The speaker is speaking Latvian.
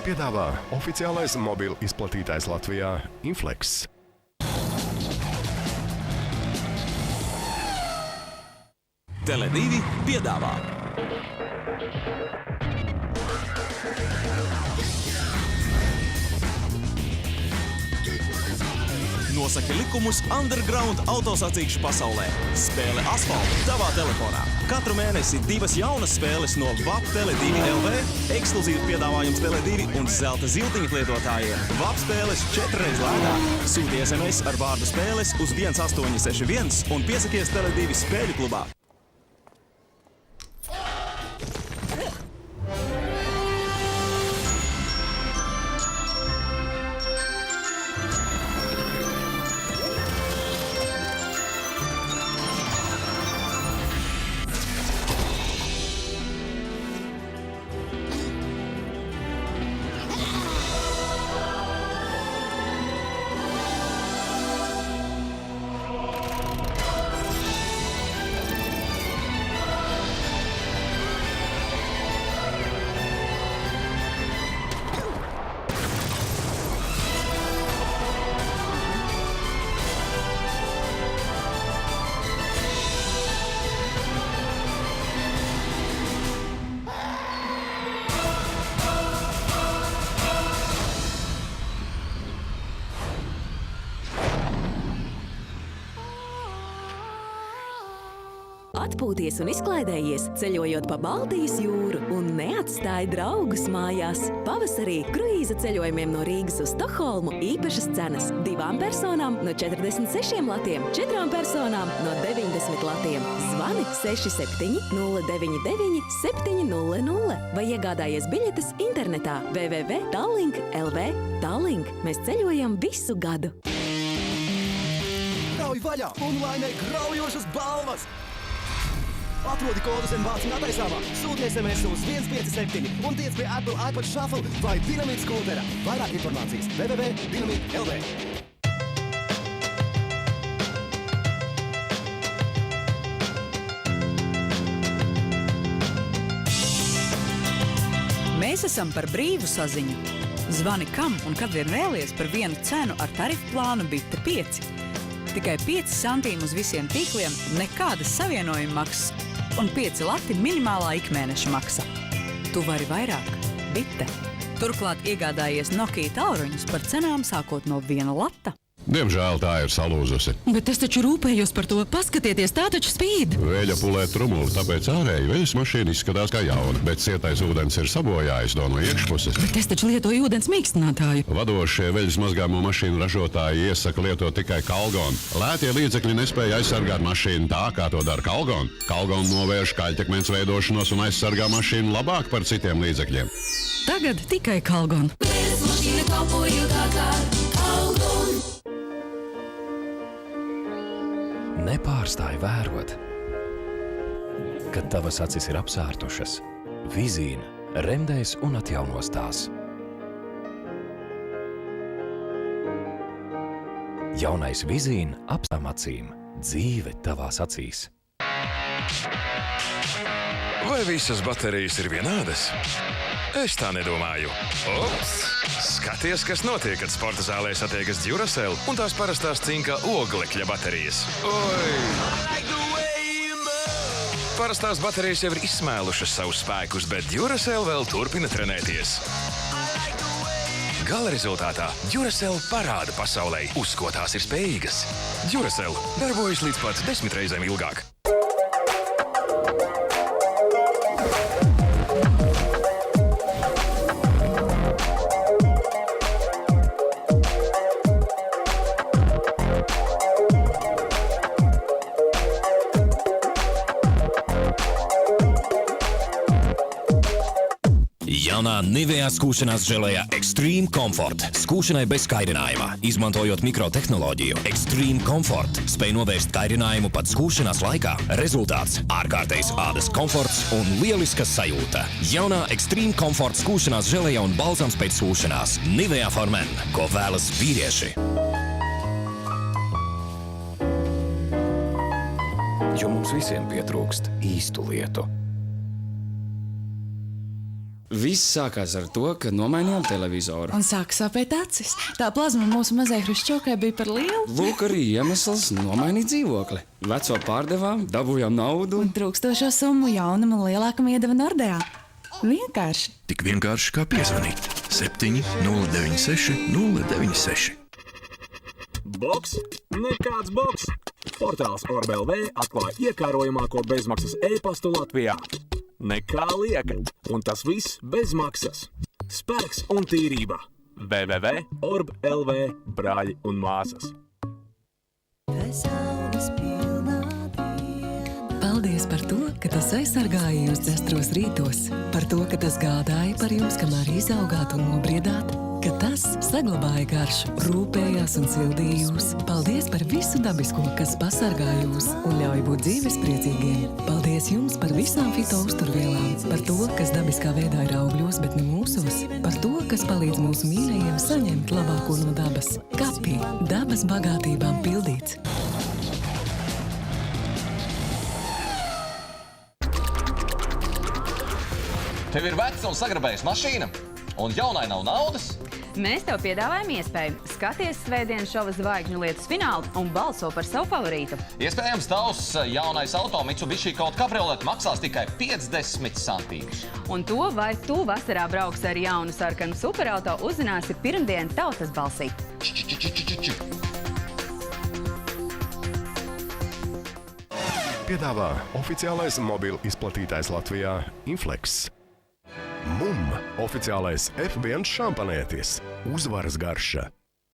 piedāvā oficiālais mobilu izplatītājs Latvijā Inflex. Tele2 piedāvā Nosaki likumus underground autosacīkšu pasaulē. Spēle Asfaltu tavā telefonā. Katru mēnesi 2 jaunas spēles no VAP Tele2 LV, ekskluzīvi piedāvājums Tele2 un zelta ziltiņu lietotājiem. VAP spēles 4 reiz lētāk. Sūti SMS ar vārdu spēles uz 1861 un piesakies Tele2 spēļu klubā. Atpūties un izklaidējies, ceļojot pa Baltijas jūru un neatstāj draugus mājās. Pavasarī kruīza ceļojumiem no Rīgas uz Stokholmu īpašas cenas 2 personām no 46 latiem, 4 personām no 90 latiem. Zvani 67 099 700 vai iegādājies biļetes internetā www.tallink.lv. Tallink. Mēs ceļojam visu gadu. Rauj vaļā un laimē graujošas balvas! Atrodi kodus un vāc nataisāmā. Sūti SMS uz 157 un tiec pie Apple iPad Shuffle vai Dinamit skūtera. Vairāk informācijas www.dinamit.lv. Mēs esam par brīvu saziņu. Zvani kam un kad vien vēlies par vienu cenu ar tarifu plānu Bite 5. Tikai 5 centīmi uz visiem tīkliem, nekādas savienojuma maksas un 5 lati minimālā ikmēneša maksa. Tu vari vairāk. Bite. Turklāt iegādājies Nokia tālruņus par cenām sākot no 1 lata. Diemžēl tā ir salūzusi. Bet es taču rūpējos par to. Paskatieties, tā taču spīd. Veļa pulē trumuli, tāpēc ārēji veļas mašīna izskatās kā jauna, bet cietais ūdens ir sabojājis to no iekšpuses. Bet es taču lietoju ūdens mīkstinātāju. Vadošie veļas mazgāmo mašīnu ražotāji iesaka lietot tikai Calgon. Lētie līdzekļi nespēja aizsargāt mašīnu tā, kā to dara Calgon. Calgon novērš kaļķakmens veidošanos un aizsargā mašīnu labāk par citiem līdzekļiem. Tagad tikai Calgon. Nepārstāj vērot, kad tavas acis ir apsārtušas. Vizīne remdēs un atjaunos tās. Jaunais Vizīne apstām acīm. Dzīve tavās acīs. Vai visas baterijas ir vienādas? Es tā nedomāju. Ups! Skaties, kas notiek, kad sporta zālē satiekas Duracell un tās parastās cinka oglekļa baterijas. Oi! Parastās baterijas jau ir izsmēlušas savus spēkus, bet Duracell vēl turpina trenēties. Gala rezultātā Duracell parāda pasaulē, uz ko tās ir spējīgas. Duracell darbojas līdz pat 10 reizēm ilgāk. Jaunā Nivea skūšanās želejā Extreme Comfort. Skūšanai bez kairinājuma. Izmantojot mikrotehnoloģiju, Extreme Comfort spēj novērst kairinājumu pat skūšanās laikā. Rezultāts – ārkārtējs ādas komforts un lieliska sajūta. Jaunā Extreme Comfort skūšanās želeja un balzams pēc skūšanās. Nivea for Men, ko vēlas vīrieši. Jo mums visiem pietrūkst īstu lietu. Viss sākās ar to, ka nomainījām televizoru. Un sāk sāpēt acis. Tā plazma mūsu mazai Hruščovkai bija par lielu. Lūk, arī iemesls nomainīt dzīvokli. Veco pārdevām, dabūjām naudu. Un trūkstošo summu jaunam un lielākam iedeva Nordeā. Vienkārši. Tik vienkārši kā piezvanīt. 7-096 096. Boks? Nekāds boks! Portāls Orb.lv atklāja iekārojamāko bezmaksas e-pastu Latvijā. Nekā lieka, un tas viss bez maksas. Spēks un tīrība. www.orb.lv brāļi un māsas. Paldies par to, ka tas aizsargāja jūs dzestros rītos, par to, ka tas gādāja par jums, kamēr izaugāt un nobriedāt, ka tas saglabāja garšu, rūpējās un sildīja jūs. Paldies par visu dabisko, kas pasargā jūs un ļauj būt dzīvespriecīgiem. Paldies jums par visām fito uzturvielām, par to, kas dabiskā veidā ir augļos, bet ne mūsos, par to, kas palīdz mūsu mīļajiem saņemt labāko no dabas. Kapi, dabas bagātībām pildīts. Tev ir veca un sagrabējusi mašīna, un jaunai nav naudas? Mēs tev piedāvājam iespēju. Skaties svētdienas šova zvaigžņu lietas finālu un balso par savu favorītu. Iespējams, tavs jaunais auto Mitsubishi Colt Cabriolet maksās tikai 50 centīmus. Un to, vai tu vasarā brauks ar jaunu sarkanu superauto, uzzināsi pirmdien Tautas balsī. Piedāvā oficiālais mobilu izplatītājs Latvijā Inflex. MUM oficiālais F1 šampanētis. Uzvaras garša.